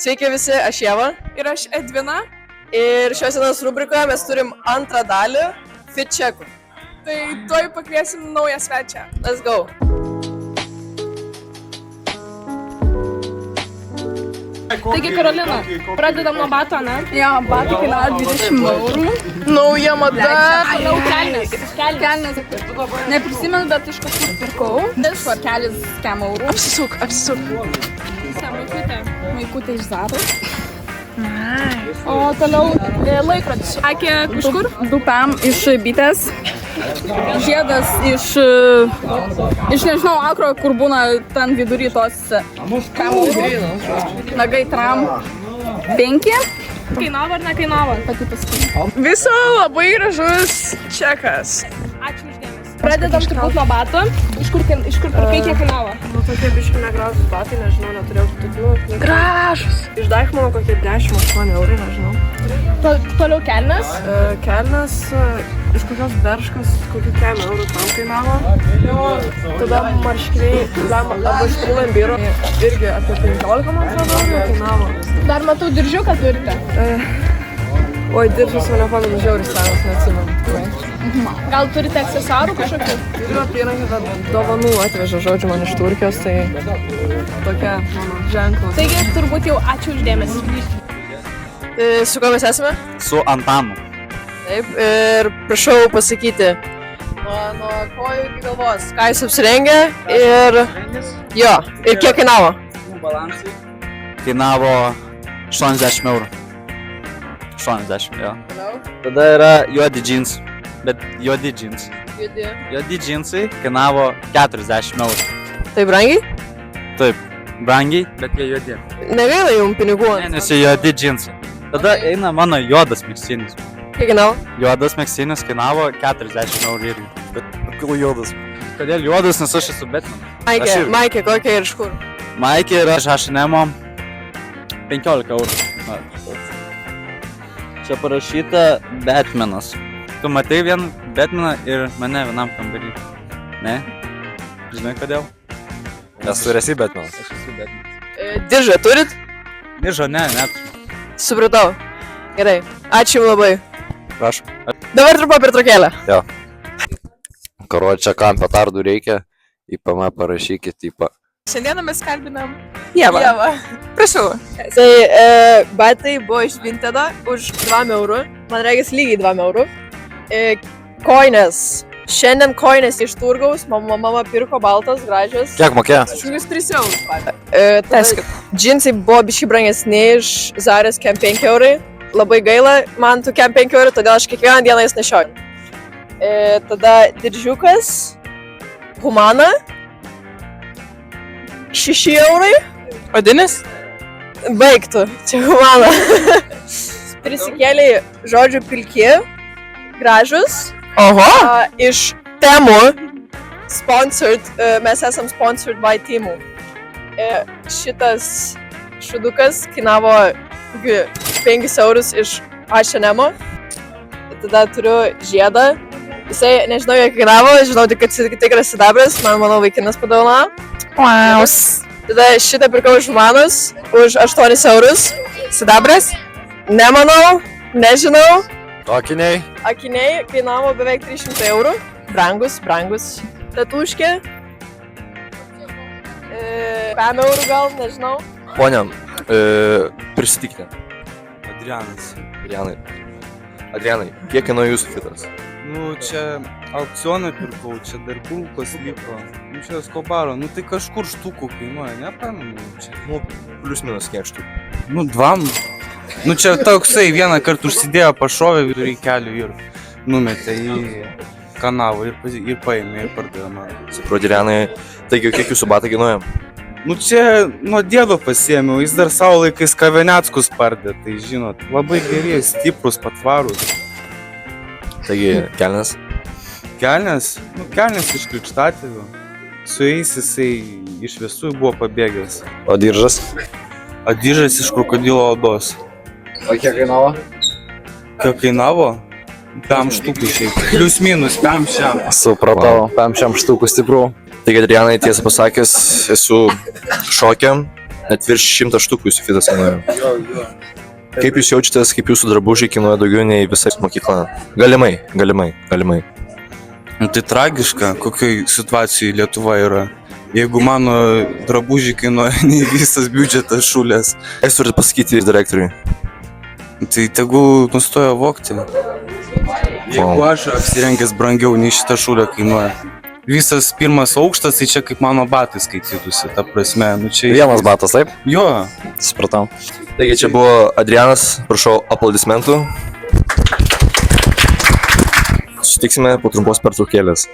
Sveiki visi, aš Ieva. Ir aš Edvina. Ir šios dienos rubrikoje mes turim antrą dalį – fit checkų. Tai tuoj pakviesim naują svečią. Let's go. Taigi, Karolina, pradedam nuo bato, ne? Jo, batai kainavo 20 eurų. Nauja mada. Toliau kelnės. Kelnės. Neprisimenu, bet iš kažkur pirkau. Švarkelis 5 eurų. Apsisuk. Maikutė iš Zaros. O toliau laikrodis. Akė kažkur? Dupam iš bitės. Žiedas iš nežinau, akro, kur būna ten vidury tos nagai tram 5. Kainavo ar nekainavo? Pati paskui. Viso labai gražus čekas. Ačiū uždėmesi. Pradedam turbūt nuo bato. Iš kur pirkai kiek kainavo? Nu, tokie biški negražus batai, nežinau, neturėjau tokių. Gražus. Iš Daichmano kokie 10-8 eurų, nežinau. Toliau kelnes. Kelnes iš kokios Berškos, kokių 3 eurų tam kainavo. Tada marškiniai arba iš Pull&Bear irgi apie 15, man atrodo, kainavo. Dar matau diržiuką turite. Oi, diržas jau nepamenu, žiauris senas, neatsimenu. Gal turite aksesuarų kažkokių? Turiu apyrankį, bet dovanų atvežė, žodžiu, man iš Turkijos, tai tokia mano ženklas. Taigi, turbūt jau ačiū uždėmesi. Su kuo mes esame? Su Antanu. Taip, ir prašau pasakyti nuo kojų iki galvos, ką jūs apsirengę ir kiek kainavo? Kainavo 80 eurų. 80, jo. Toliau? Tada yra juodi džinsai. Bet juodi džinsai. Juodi džinsai kainavo 40 eurų. Tai brangiai? Taip, brangiai, bet jie juodi. Negaila jums pinigų. Ne, nes jie juodi džinsai. Tada eina mano juodas megztinis. Kiek kainavo? Juodas megztinis kainavo 40 eurų irgi. Bet kodėl juodas? Kodėl juodas, nes aš esu Batman. Maikė, kokia ir iš kur? Maikė yra iš H&M 15 eurų. Čia parašyta Batmanas. Tu matai vieną Batmaną ir mane vienam kambarį. Ne? Žinai kodėl? Nes tu esi Batmanas. Aš esu Batmanas. Diržą turit? Diržo, ne. Supratau. Gerai. Ačiū jums labai. Prašom. Dabar trumpa pertraukėlė. Jo. Karočią, kam petardų reikia, IPM parašykit IPA. Šiandieną mes kalbinam Ieva. Prašau. Tai batai buvo iš Vintedo už 2 eurų. Man reikės lygiai 2 eurų. Koinės. Šiandien koinės iš Turgaus. Mama pirko baltos, gražios. Kiek mokėjo? Šūgis 3 eurų. Džinsai buvo biškai brangesni iš Zaros kem 5 eurai. Labai gaila man tų kem 5 eurų, todėl aš kiekvieną dieną jas nešioju. Tada diržiukas. Humana. 6 eurai. Odinis? Baigtų. Čia Humana. Prisikėlė žodžių pilki. Gražus. Oho. Iš Temu. Sponsored. Mes esam sponsored by Temu. Šitas šudukas kainavo 5 eurus iš H&M. Tada turiu žiedą. Jisai, nežinau, kiek kainavo, žinau tik, kad tikras sidabras, mano vaikinas padovanojo. Wow. Tada šitą pirkau iš Humanos už 8 eurus. Sidabras? Nemanau, nežinau. Akiniai? Akiniai kainavo beveik 300 eurų. Brangus. Tatuškė. 5 eurų gal, nežinau. Ponia, prisitikite. Adrianai, kiek kainuoja jūsų fitas? Nu, čia aukcioną pirkau, čia dar bulkos liko. Nu, čia Skobaro, nu tai kažkur štukų kainuoja, nepamenu čia. Nu, plius minus kiek štukų. Nu, 2. Nu, čia toksai vieną kartą užsidėjo, pašovė vidury kelių ir numetė į kanalą ir paėmė ir pardavė man. Supratau, Adrianai, taigi kiek jūsų batai kainuoja? Nu, čia nuo dėdo pasiėmiau, jis dar savo laikais Kaveneckus pardė, tai žinot, labai geri, stiprus, patvarus. Taigi, kelnes? Kelnes iš Krikštatėvių. Su jais jisai iš visų buvo pabėgęs. O diržas? O diržas iš krokodilo odos. O kiek kainavo? Kiek kainavo? 5 štukų šiaip. Plius minus 5. Supratau, 5 štukų stiprų. Taigi, Adrianai, tiesą pasakius, esu šoke, Net virš 100 štukų jūsų fitas kainuoja. Kaip jūs jaučiatės, kaip jūsų drabužiai kainuoja daugiau nei visai mokykla? Galimai. Nu, tai tragiška, kokioj situacijai Lietuva yra. Jeigu mano drabužiai kainuoja nei visas biudžetas šulės, Ką jūs turite pasakyti direktoriui? tai tegul nustoja vogti. Jeigu aš apsirengęs brangiau nei šitą šulę kainuoja. Visas pirmas aukštas, tai čia kaip mano batai skaitytųsi, ta prasme. Nu, čia... Vienas batas, taip? Jo. Supratau. Taigi čia buvo Adrianas, prašau aplodismentų. Sutiksime po trumpos pertraukėlės.